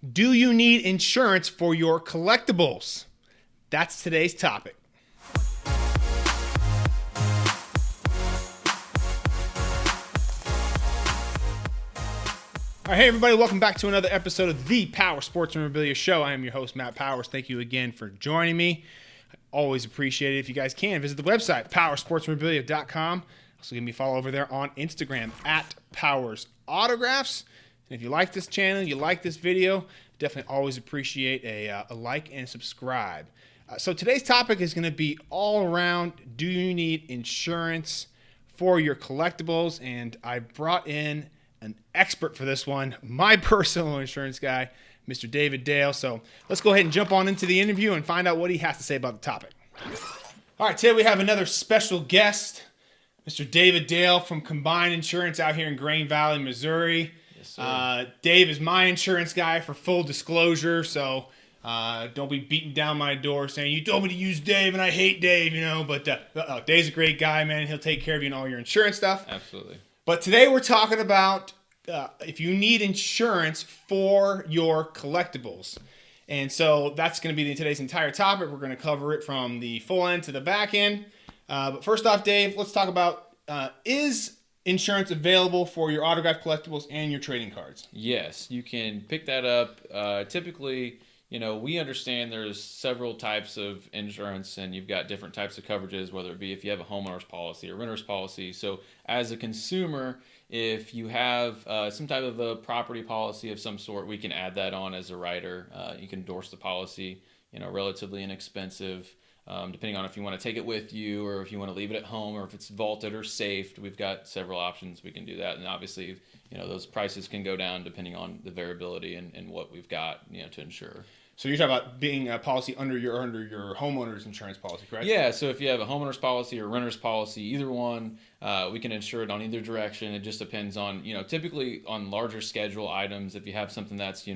Do you need insurance for your collectibles? That's today's topic. All right, hey everybody, welcome back to another episode of the Powers Sports Memorabilia Show. I am your host, Matt Powers. Thank you again for joining me. I always appreciate it. If you guys can, visit the website, powersportsmemorabilia.com. Also give me a follow over there on Instagram, @PowersAutographs. And if you like this channel, you like this video, definitely always appreciate a like and subscribe. So today's topic is going to be all around, do you need insurance for your collectibles? And I brought in an expert for this one, my personal insurance guy, Mr. David Dale. So let's go ahead and jump on into the interview and find out what he has to say about the topic. All right, today we have another special guest, Mr. David Dale from Combined Insurance out here in Grain Valley, Missouri. Dave is my insurance guy for full disclosure, so don't be beating down my door saying, you told me to use Dave and I hate Dave, you know, but Dave's a great guy, man. He'll take care of you and all your insurance stuff. Absolutely. But today we're talking about if you need insurance for your collectibles. And so that's going to be today's entire topic. We're going to cover it from the full end to the back end. But first off, Dave, let's talk about is insurance available for your autographed collectibles and your trading cards? Yes, you can pick that up. Typically, we understand there's several types of insurance and you've got different types of coverages, whether it be if you have a homeowner's policy or renter's policy. So as a consumer, if you have some type of a property policy of some sort, we can add that on as a rider. You can endorse the policy, relatively inexpensive. Depending on if you want to take it with you or if you want to leave it at home or if it's vaulted or safed, we've got several options. We can do that. And obviously, those prices can go down depending on the variability and what we've got, to insure. So you're talking about being a policy under your homeowner's insurance policy, correct? Yeah, so if you have a homeowner's policy or renter's policy, either one, we can insure it on either direction. It just depends on, typically on larger schedule items, if you have something that's,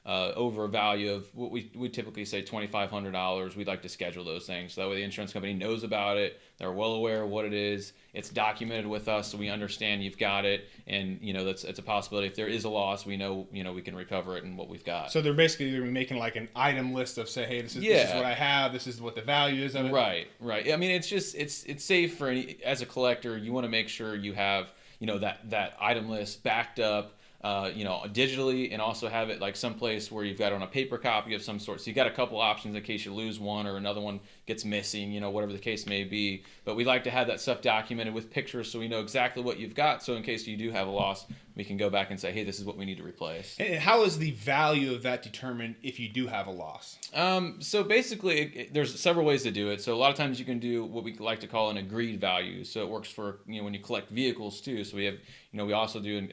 over a value of what we typically say $2,500, we'd like to schedule those things. So that way the insurance company knows about it. They're well aware of what it is. It's documented with us, so we understand you've got it. And, it's a possibility. If there is a loss, we know, we can recover it and what we've got. So they're basically making like an item list of say, hey, this is what I have. This is what the value is of it. Right. I mean, it's just, it's safe for as a collector, you want to make sure you have, that item list backed up. Digitally, and also have it like someplace where you've got it on a paper copy of some sort. So you got a couple options in case you lose one or another one gets missing, whatever the case may be. But we like to have that stuff documented with pictures so we know exactly what you've got. So in case you do have a loss, we can go back and say, hey, this is what we need to replace. And how is the value of that determined if you do have a loss? So basically, there's several ways to do it. So a lot of times you can do what we like to call an agreed value. So it works for, when you collect vehicles too. So we have, we also do,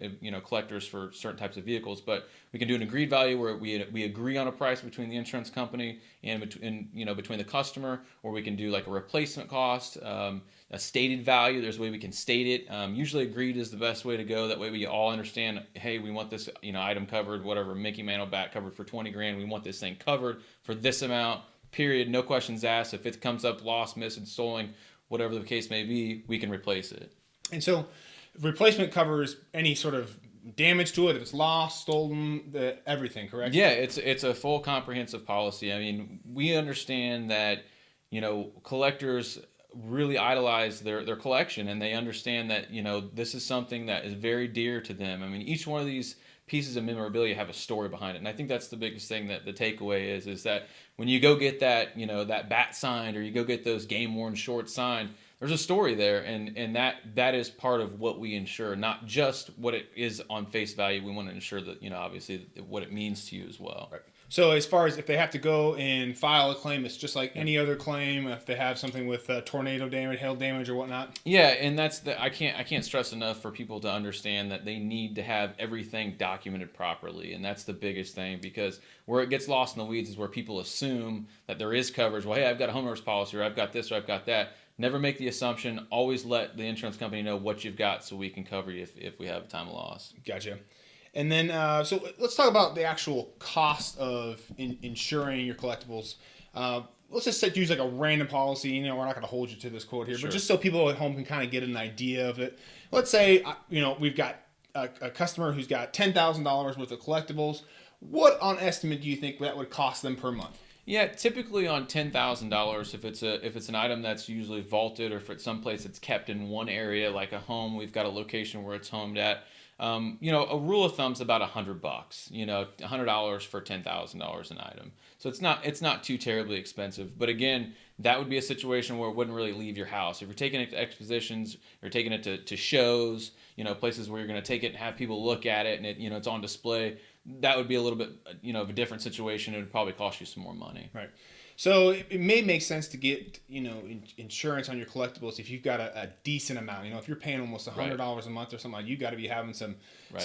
collectors for certain types of vehicles, but we can do an agreed value where we agree on a price between the insurance company and between the customer, or we can do like a replacement cost, a stated value. There's a way we can state it. Usually agreed is the best way to go. That way we all understand, hey, we want this, item covered, whatever, Mickey Mantle bat covered for $20,000. We want this thing covered for this amount, period. No questions asked. If it comes up lost, missing, stolen, whatever the case may be, we can replace it. And so replacement covers any sort of damage to it, if it's lost, stolen, everything, correct? Yeah, it's a full comprehensive policy. I mean, we understand that, collectors really idolize their collection, and they understand that, this is something that is very dear to them. I mean, each one of these pieces of memorabilia have a story behind it. And I think that's the biggest thing that the takeaway is that when you go get that, that bat signed, or you go get those game worn shorts signed, there's a story there, and that is part of what we insure, not just what it is on face value. We want to ensure that, obviously what it means to you as well. Right. So as far as if they have to go and file a claim, it's just like any other claim. If they have something with tornado damage, hail damage, or whatnot. Yeah, and that's I can't stress enough for people to understand that they need to have everything documented properly, and that's the biggest thing, because where it gets lost in the weeds is where people assume that there is coverage. Well, hey, I've got a homeowner's policy, or I've got this, or I've got that. Never make the assumption. Always let the insurance company know what you've got so we can cover you if we have a time of loss. Gotcha. And then, so let's talk about the actual cost of insuring your collectibles. Let's just use like a random policy. We're not going to hold you to this quote here, Sure. but just so people at home can kind of get an idea of it. Let's say, we've got a customer who's got $10,000 worth of collectibles. what on estimate do you think that would cost them per month? Yeah, typically on $10,000, if it's an item that's usually vaulted, or if it's someplace that's kept in one area, like a home, we've got a location where it's homed at. A rule of thumb's about $100. $100 for $10,000 an item. So it's not too terribly expensive. But again, that would be a situation where it wouldn't really leave your house. If you're taking it to expositions, or taking it to shows, places where you're going to take it and have people look at it, and it's on display, that would be a little bit, of a different situation. It would probably cost you some more money. Right. So it may make sense to get, insurance on your collectibles if you've got a decent amount. If you're paying almost $100 a month or something, you got to be having some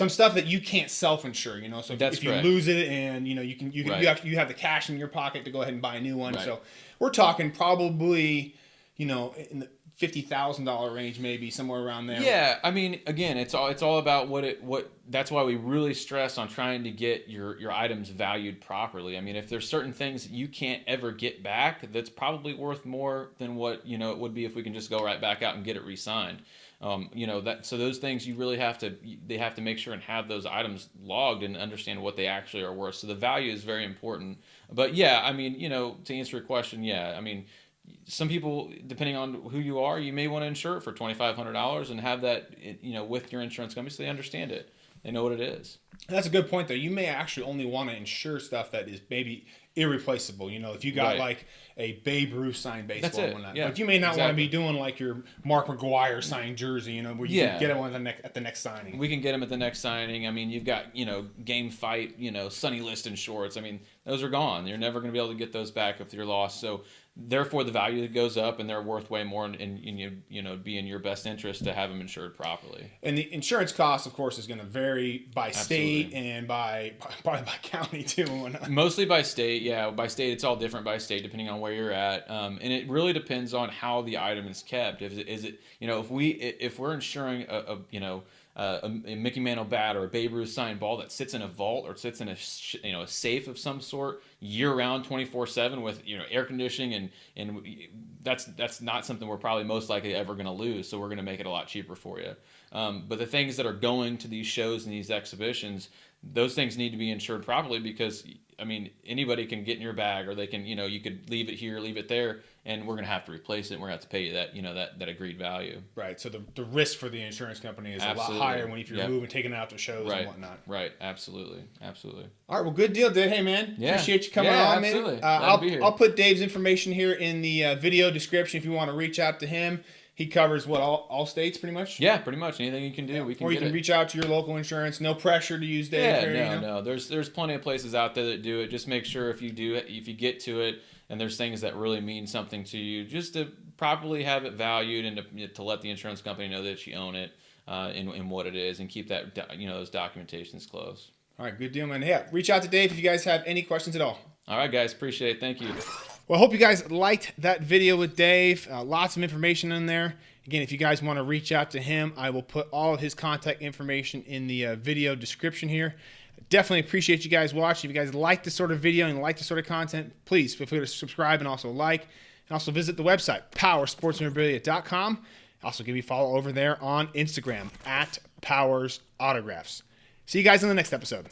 stuff that you can't self-insure. So if you lose it, and you have the cash in your pocket to go ahead and buy a new one. Right. So we're talking probably, in the $50,000 range, maybe somewhere around there. Yeah, I mean, again, it's all about what. That's why we really stress on trying to get your items valued properly. I mean, if there's certain things that you can't ever get back, that's probably worth more than what it would be if we can just go right back out and get it re-signed. So those things they have to make sure and have those items logged and understand what they actually are worth. So the value is very important. But yeah, I mean, to answer your question, yeah, I mean, some people, depending on who you are, you may want to insure it for $2,500 and have that, with your insurance company, so they understand it. They know what it is. That's a good point, though. You may actually only want to insure stuff that is maybe irreplaceable. If you got like a Babe Ruth signed baseball and whatnot. Yeah, but you may not want to be doing like your Mark McGwire signed jersey, where you can get him at the next signing. We can get him at the next signing. I mean, you've got, Game Fight, Sonny Liston shorts. I mean, those are gone. You're never going to be able to get those back if you're lost. So therefore, the value goes up, and they're worth way more, and be in your best interest to have them insured properly. And the insurance cost, of course, is going to vary by state and probably by county too. And whatnot. Mostly by state, yeah. By state, it's all different by state depending on where you're at, and it really depends on how the item is kept. If we're insuring a Mickey Mantle bat or a Babe Ruth signed ball that sits in a vault or sits in a safe of some sort year round 24/7 with air conditioning, and that's not something we're probably most likely ever going to lose, so we're going to make it a lot cheaper for you. But the things that are going to these shows and these exhibitions, those things need to be insured properly, because I mean, anybody can get in your bag, or they can, you could leave it here, leave it there, and we're going to have to replace it, and we're going to have to pay you that agreed value. Right. So the risk for the insurance company is Absolutely. A lot higher if you're moving, taking it out to shows and whatnot. Right. Absolutely. All right. Well, good deal, Dave. Hey, man. Yeah. Appreciate you coming on, absolutely. man. I'll put Dave's information here in the video description if you want to reach out to him. He covers all states pretty much? Yeah, pretty much. Anything you can do, we can Or you can reach out to your local insurance. No pressure to use Dave. Yeah, no. There's plenty of places out there that do it. Just make sure if you get to it and there's things that really mean something to you, just to properly have it valued, and to let the insurance company know that you own it, and what it is, and keep that those documentations close. All right, good deal, man. Yeah, reach out to Dave if you guys have any questions at all. All right, guys. Appreciate it. Thank you. Well, I hope you guys liked that video with Dave. Lots of information in there. Again, if you guys want to reach out to him, I will put all of his contact information in the video description here. Definitely appreciate you guys watching. If you guys like this sort of video and like this sort of content, please feel free to subscribe and also like. And also visit the website, powersportsmemorabilia.com. Also give me a follow over there on Instagram, @PowersAutographs. See you guys in the next episode.